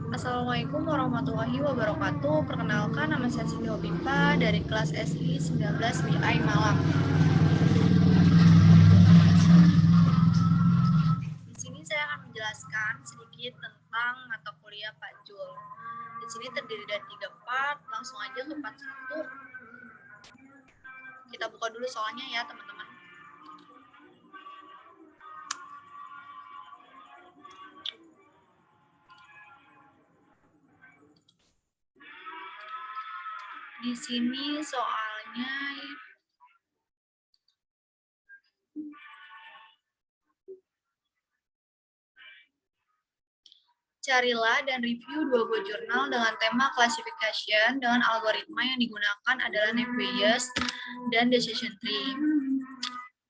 Assalamualaikum warahmatullahi wabarakatuh. Perkenalkan, nama saya Siti Hopipa dari kelas SI 19 BI Malang. Di sini saya akan menjelaskan sedikit tentang mata kuliah Pak Jul. Di sini terdiri dari 3 part, langsung aja ke part 1. Kita buka dulu soalnya ya, teman-teman. Di sini soalnya carilah dan review 2 buah jurnal dengan tema classification dengan algoritma yang digunakan adalah naive Bayes dan decision tree.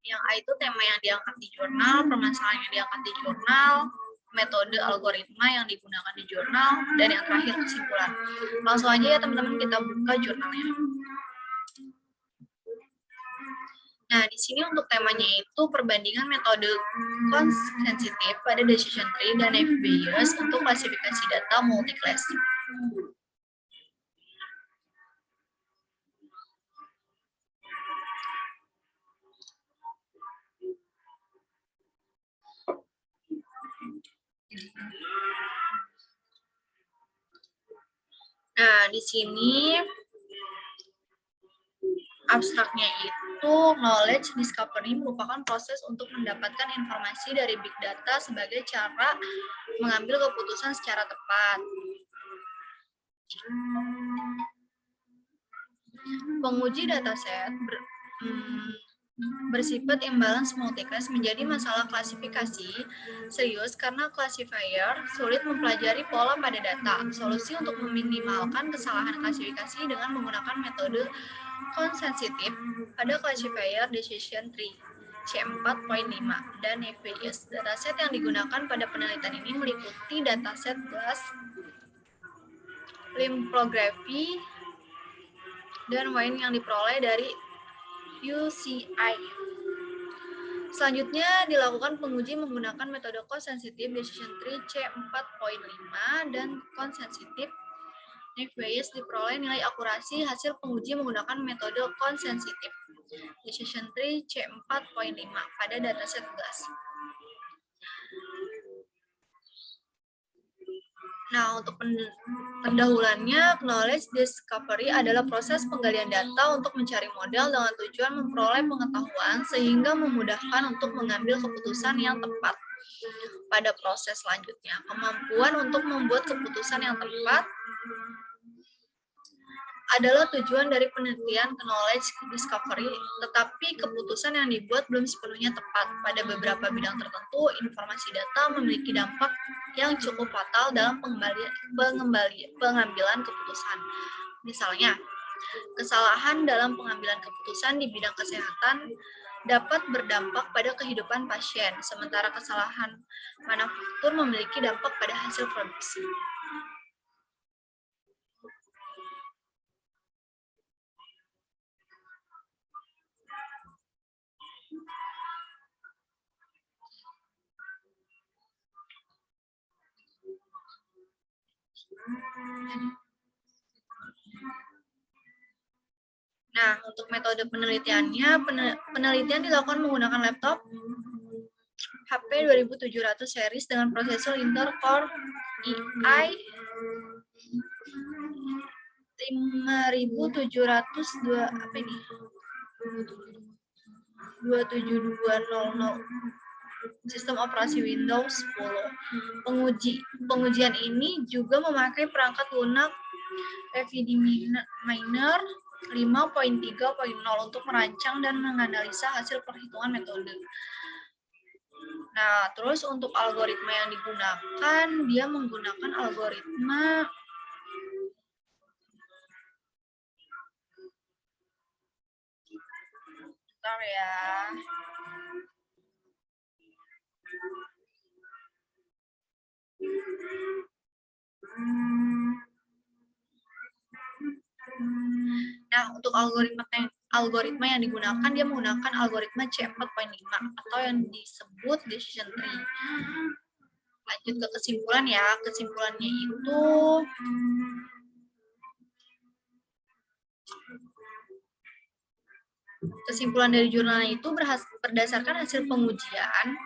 Yang A itu tema yang diangkat di jurnal, permasalahan yang diangkat di jurnal, metode algoritma yang digunakan di jurnal, dan yang terakhir kesimpulan. Langsung aja ya teman-teman, kita buka jurnalnya. Nah, di sini untuk temanya itu perbandingan metode sensitif pada decision tree dan naive Bayes untuk klasifikasi data multi-class. Nah, di sini abstraknya itu knowledge discovery merupakan proses untuk mendapatkan informasi dari big data sebagai cara mengambil keputusan secara tepat. Penguji dataset bersifat imbalance multiclass menjadi masalah klasifikasi serius karena classifier sulit mempelajari pola pada data. Solusi untuk meminimalkan kesalahan klasifikasi dengan menggunakan metode konsensitif pada classifier decision tree C4.5 dan naive Bayes. Dataset yang digunakan pada penelitian ini meliputi dataset blast, limfography, dan wine yang diperoleh dari UCI. Selanjutnya dilakukan penguji menggunakan metode konsensitif decision tree C4.5 dan konsensitif naive Bayes diperoleh nilai akurasi hasil penguji menggunakan metode konsensitif decision tree C4.5 pada dataset blast. Nah, untuk pendahuluannya, knowledge discovery adalah proses penggalian data untuk mencari model dengan tujuan memperoleh pengetahuan sehingga memudahkan untuk mengambil keputusan yang tepat. Pada proses selanjutnya, kemampuan untuk membuat keputusan yang tepat adalah tujuan dari penelitian knowledge discovery, tetapi keputusan yang dibuat belum sepenuhnya tepat. Pada beberapa bidang tertentu, informasi data memiliki dampak yang cukup fatal dalam pengambilan keputusan. Misalnya, kesalahan dalam pengambilan keputusan di bidang kesehatan dapat berdampak pada kehidupan pasien, sementara kesalahan manufaktur memiliki dampak pada hasil produksi. Nah, untuk metode penelitiannya, penelitian dilakukan menggunakan laptop HP 2700 series dengan prosesor Intel Core i 5700 apa ini? 27200 sistem operasi Windows 10. Pengujian ini juga memakai perangkat lunak FID Miner 5.3.0 untuk merancang dan menganalisa hasil perhitungan metode. Nah, terus untuk algoritma yang digunakan, dia menggunakan algoritma bentar ya. Nah, untuk algoritma yang digunakan, dia menggunakan algoritma C4.5 atau yang disebut decision tree. Lanjut ke kesimpulan ya. Kesimpulannya itu kesimpulan dari jurnalnya itu berdasarkan hasil pengujian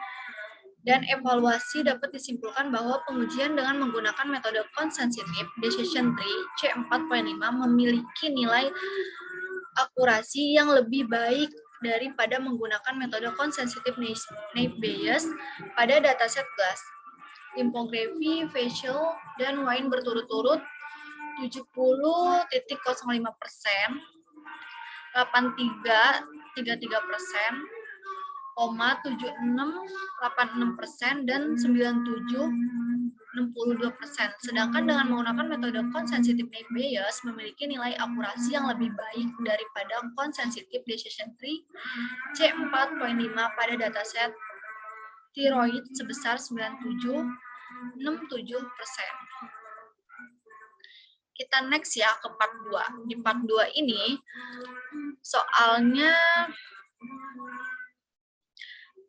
dan evaluasi dapat disimpulkan bahwa pengujian dengan menggunakan metode consensus decision tree C4.5 memiliki nilai akurasi yang lebih baik daripada menggunakan metode consensus naive Bayes pada dataset GLASS, lymphography, facial, dan wine berturut-turut 70,05%, 83,33%, 76,86%, dan 97,62%. Sedangkan dengan menggunakan metode consensus naive Bayes memiliki nilai akurasi yang lebih baik daripada consensus decision tree C4.5 pada dataset tiroid sebesar 97,67%. Kita next ya ke part 2. Di part 2 ini soalnya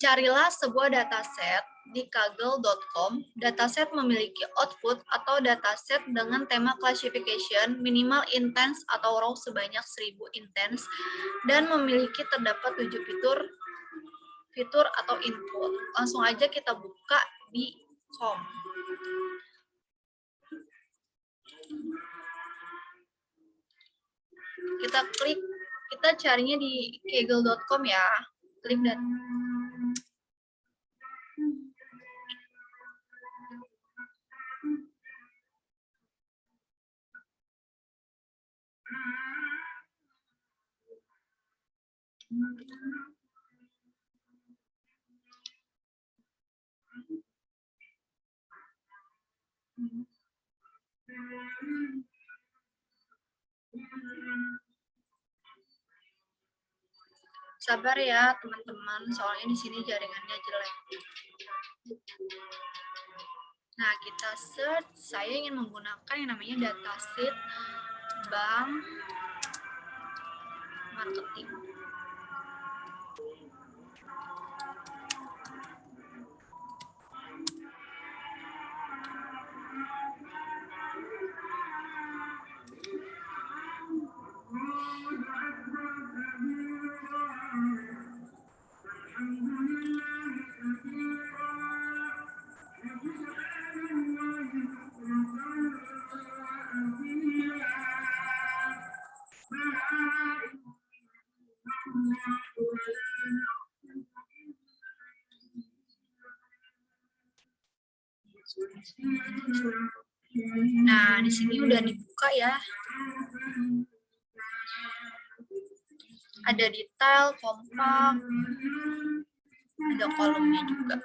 carilah sebuah dataset di kaggle.com. Dataset memiliki output atau dataset dengan tema classification minimal intense atau raw sebanyak 1000 intense dan memiliki terdapat 7 fitur atau input. Langsung aja kita buka di com. Kita carinya di kaggle.com ya. Klik dan sabar ya teman-teman, soalnya di sini jaringannya jelek. Nah, kita search, saya ingin menggunakan yang namanya dataset bank marketing. Nah, di sini udah dibuka ya. Ada detail, kompak, ada kolomnya juga.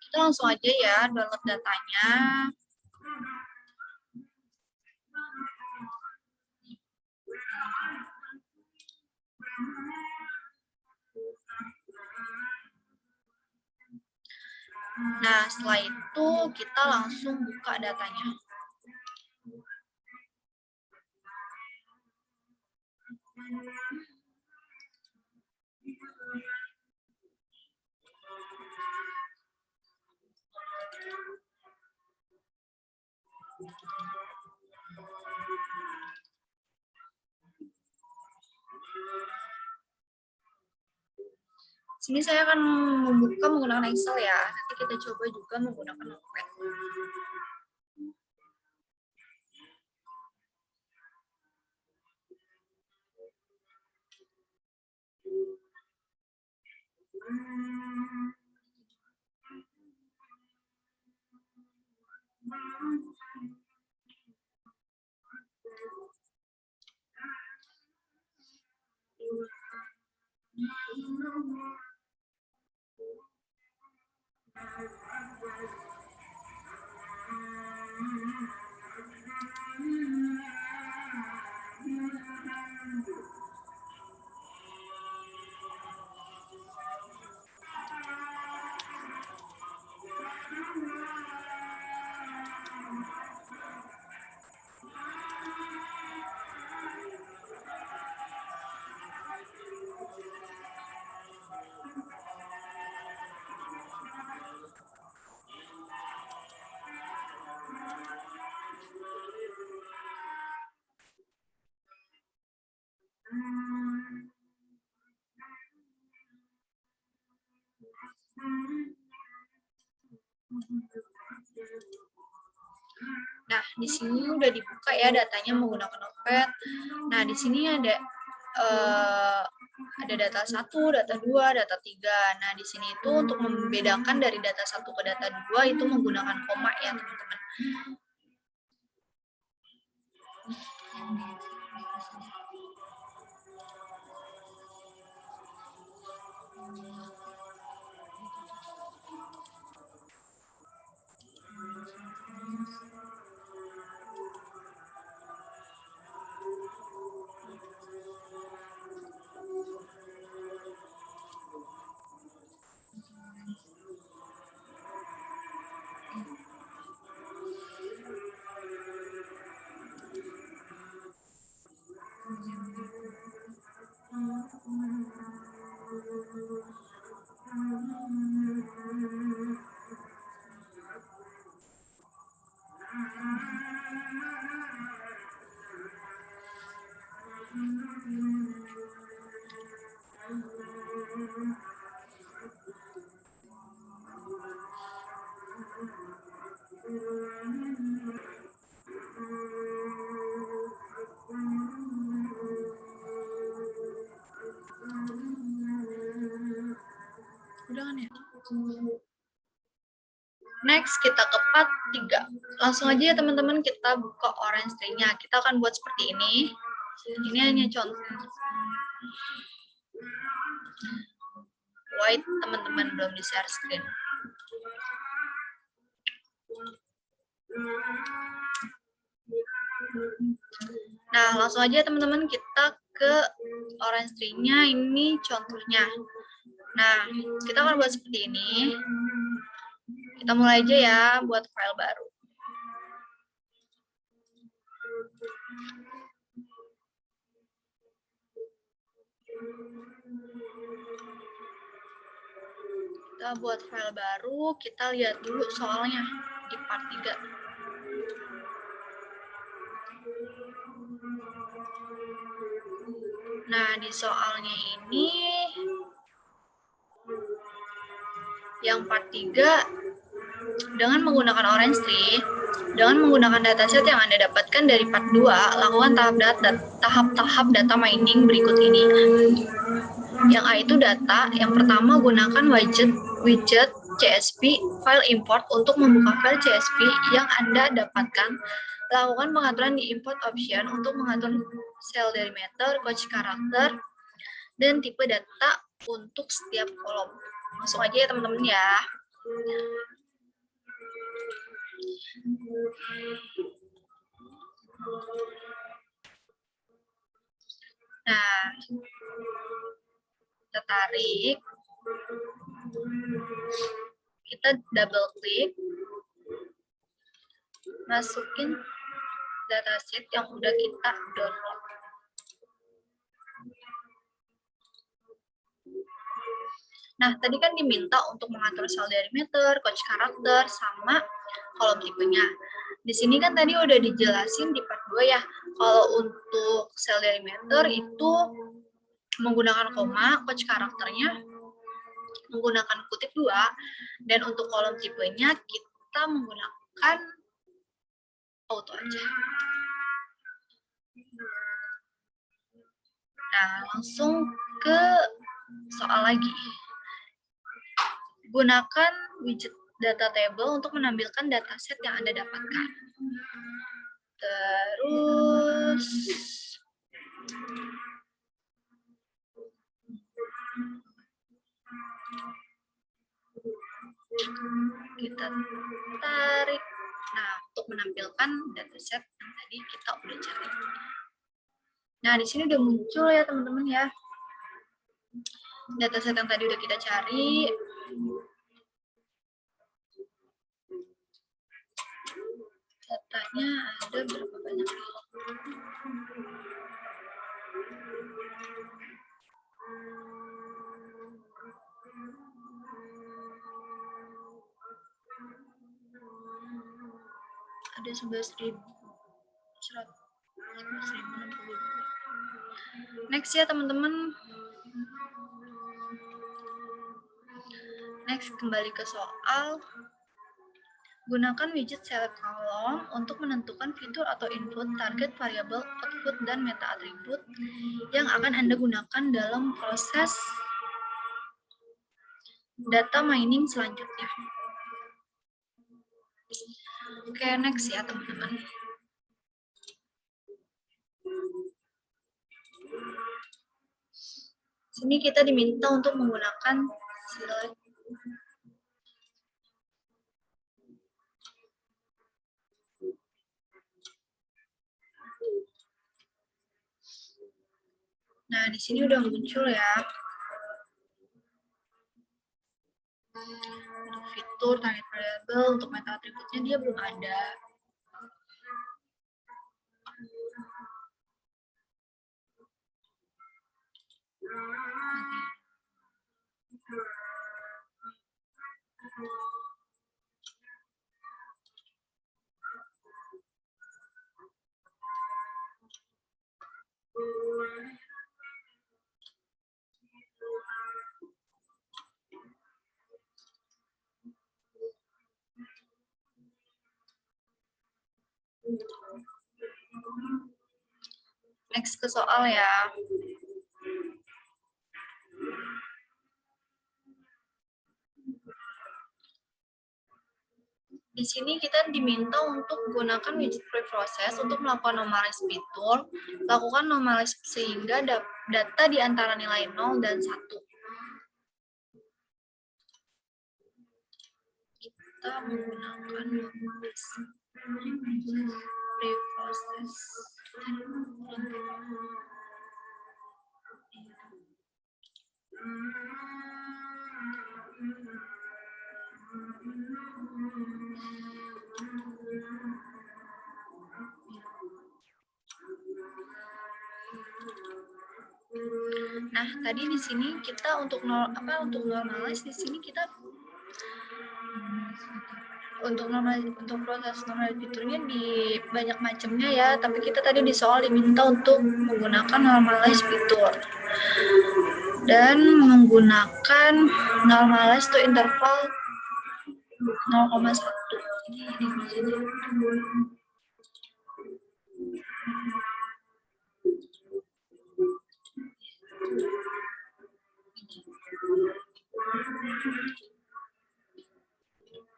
Kita langsung aja ya download datanya. Nah, setelah itu kita langsung buka datanya. Sini saya akan membuka menggunakan Excel ya. Nanti kita coba juga menggunakan Notepad. Nah, di sini udah dibuka ya datanya menggunakan Notepad. Nah, di sini ada data 1, data 2, data 3. Nah, di sini itu untuk membedakan dari data 1 ke data 2 itu menggunakan koma ya, teman-teman. Udah kan ya? Next, kita ke part 3. Langsung aja ya teman-teman, kita buka orange tree-nya. Kita akan buat seperti ini. Ini hanya contoh. White, teman-teman belum di share screen. Nah, langsung aja teman-teman kita ke orange tree-nya, ini contohnya. Nah, kita akan buat seperti ini. Kita mulai aja ya buat file baru. Kita buat file baru, kita lihat dulu soalnya di part 3. Nah, di soalnya ini yang part 3 dengan menggunakan orange tree, dengan menggunakan dataset yang Anda dapatkan dari part 2, lakukan tahap-tahap data mining berikut ini. Yang A itu data, yang pertama gunakan widget CSV file import untuk membuka file CSV yang Anda dapatkan. Lakukan pengaturan di import option untuk mengatur cell delimiter, coach karakter, dan tipe data untuk setiap kolom. Langsung aja ya teman-teman ya. Nah, kita tarik, kita double klik, masukin dataset yang udah kita download. Nah, tadi kan diminta untuk mengatur cell delimiter, coach karakter, sama kolom tipenya. Di sini kan tadi udah dijelasin di part 2 ya, kalau untuk cell delimiter itu menggunakan koma, coach karakternya menggunakan kutip 2, dan untuk kolom tipenya kita menggunakan auto aja. Nah, langsung ke soal lagi. Gunakan widget data table untuk menampilkan dataset yang Anda dapatkan. Terus kita tarik. Nah, untuk menampilkan dataset yang tadi kita udah cari. Nah, di sini udah muncul ya teman-teman ya. Dataset yang tadi udah kita cari. Datanya ada berapa banyak? Ada 11.162. Next ya teman-teman. Next, kembali ke soal. Gunakan widget select column untuk menentukan fitur atau input, target, variabel, output, dan meta atribut yang akan Anda gunakan dalam proses data mining selanjutnya. Oke, next ya teman-teman. Sini kita diminta untuk menggunakan select. Nah, di sini udah muncul ya. Untuk fitur, target variable, untuk meta atributnya dia belum ada. Next ke soal ya. Di sini kita diminta untuk gunakan widget preprocess untuk melakukan normalize fitur, lakukan normalize sehingga data di antara nilai 0 dan 1. Kita menggunakan normalize preprocess. Nah, tadi di sini kita untuk normalize di sini kita untuk proses normalize fiturnya di banyak macamnya ya, tapi kita tadi di soal diminta untuk menggunakan normalize fitur dan menggunakan normalize to interval 0,1.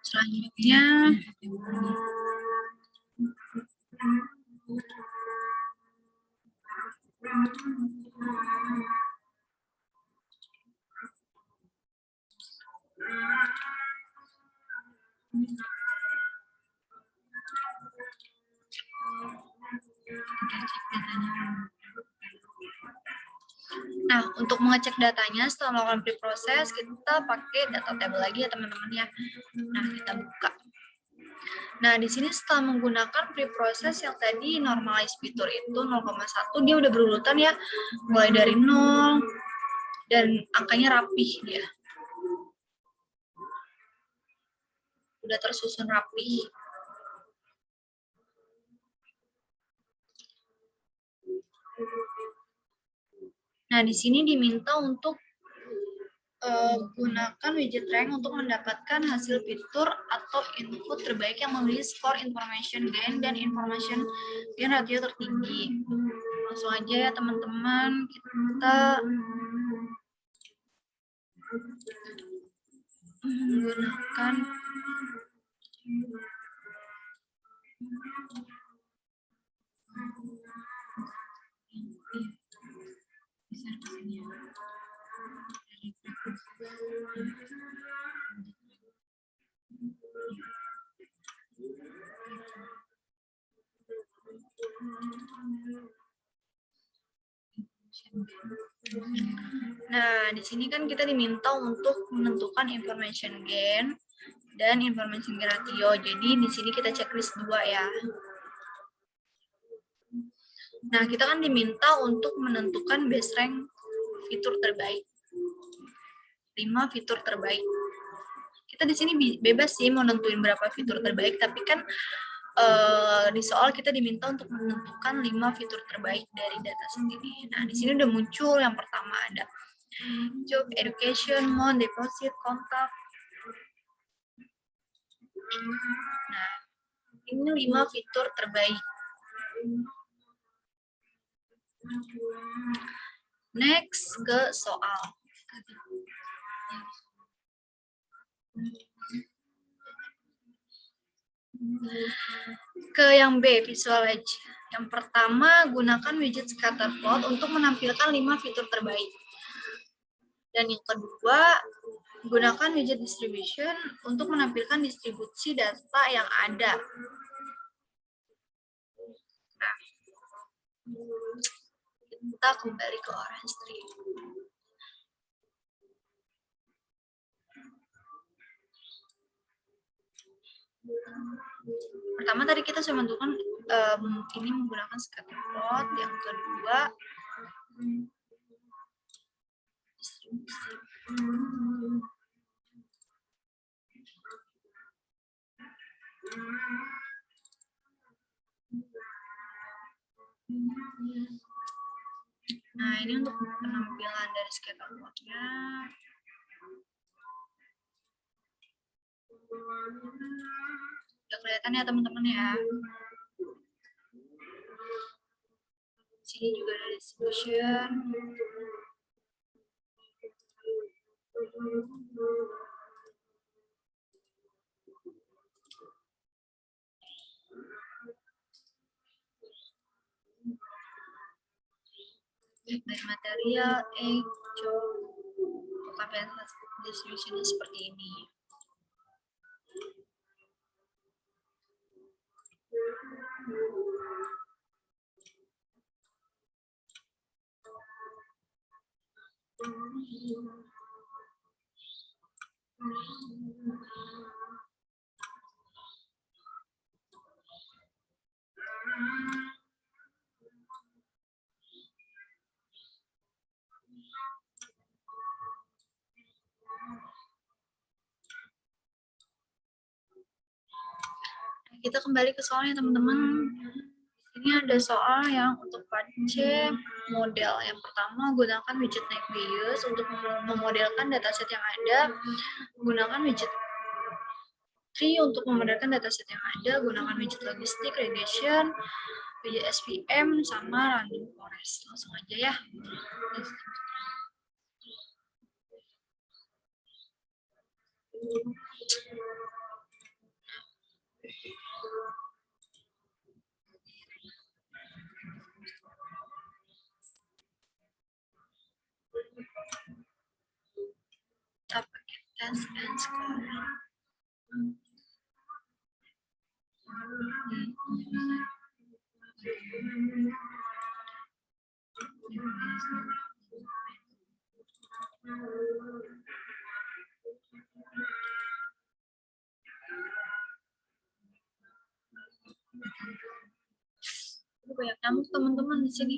Selanjutnya nah, untuk mengecek datanya setelah melakukan preprocess, kita pakai data table lagi ya teman-teman ya. Nah, kita buka. Nah, di sini setelah menggunakan preprocess yang tadi normalize fitur itu 0,1, dia udah berurutan ya, mulai dari 0 dan angkanya rapih dia. Udah tersusun rapih. Nah, di sini diminta untuk gunakan widget rank untuk mendapatkan hasil fitur atau input terbaik yang memiliki skor information gain dan information gain ratio tertinggi. Langsung aja ya teman-teman, kita menggunakan Nah, di sini kan kita diminta untuk menentukan information gain dan information gain ratio. Jadi di sini kita checklist 2 ya. Nah, kita kan diminta untuk menentukan base rank fitur terbaik. 5 fitur terbaik. Kita di sini bebas sih mau nentuin berapa fitur terbaik, tapi kan di soal kita diminta untuk menentukan 5 fitur terbaik dari dataset ini. Nah, di sini udah muncul yang pertama ada job, education, mon, deposit, kontak. Nah, ini 5 fitur terbaik. Next ke soal. Ke yang B, visualize. Yang pertama, gunakan widget scatterplot untuk menampilkan 5 fitur terbaik. Dan yang kedua, gunakan widget distribution untuk menampilkan distribusi data yang ada. Nah, kita kembali ke Orange Tree. Pertama tadi kita sudah menentukan ini menggunakan scatterplot. Yang kedua, distribusi. Nah, ini untuk penampilan dari scatterplotnya. Udah kelihatan ya teman-teman ya. Sini juga ada distribution. Dari material, job, kapasitas distribution seperti ini. Kita kembali ke soalnya teman-teman. Ini ada soal yang untuk part C, model. Yang pertama, gunakan widget Nebius untuk memodelkan dataset yang ada. Gunakan widget Tree untuk memodelkan dataset yang ada. Gunakan widget logistik, regression, widget SVM, sama random forest. Langsung aja ya. Kita pakai test and scoring. Banyak nyamuk teman-teman di sini.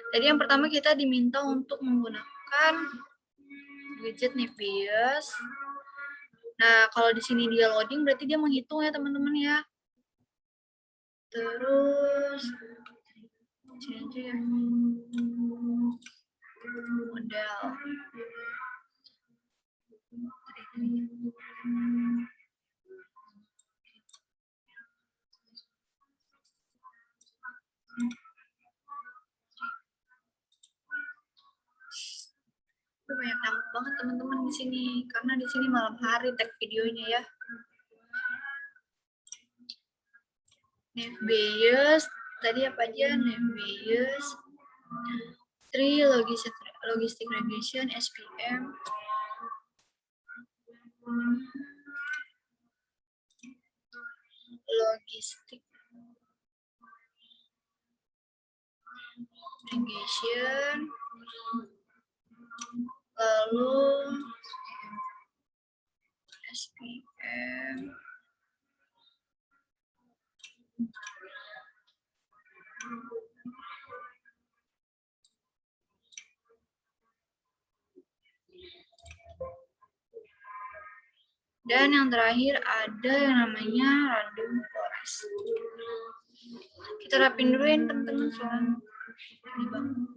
Jadi yang pertama kita diminta untuk menggunakan widget Nebius. Nah, kalau di sini dia loading berarti dia menghitung ya teman-teman ya. Terus sini aja ya. Model. Banyak nyamuk banget teman-teman di sini karena di sini malam hari tag videonya ya. Nebius tadi apa aja? Nebius, Tree, logistic regression, SVM, logistic regression, lalu SPM, Dan yang terakhir ada yang namanya random forest. Kita rapin dulu ya teman-teman soalnya ini banget.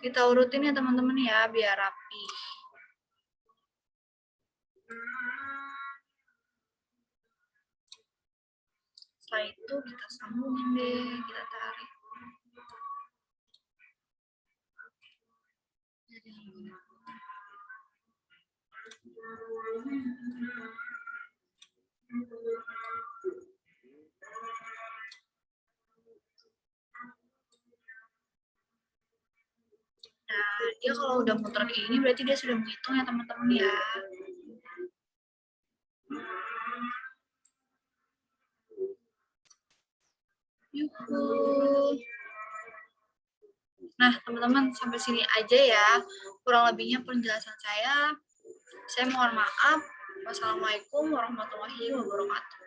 Kita urutin ya teman-teman ya biar rapi. Setelah itu kita sambungin deh, kita tarik. Nah, dia kalau udah muter kayak ini berarti dia sudah menghitung ya teman-teman ya. Yuhu. Nah, teman-teman sampai sini aja ya. Kurang lebihnya penjelasan saya. Saya mohon maaf. Wassalamualaikum warahmatullahi wabarakatuh.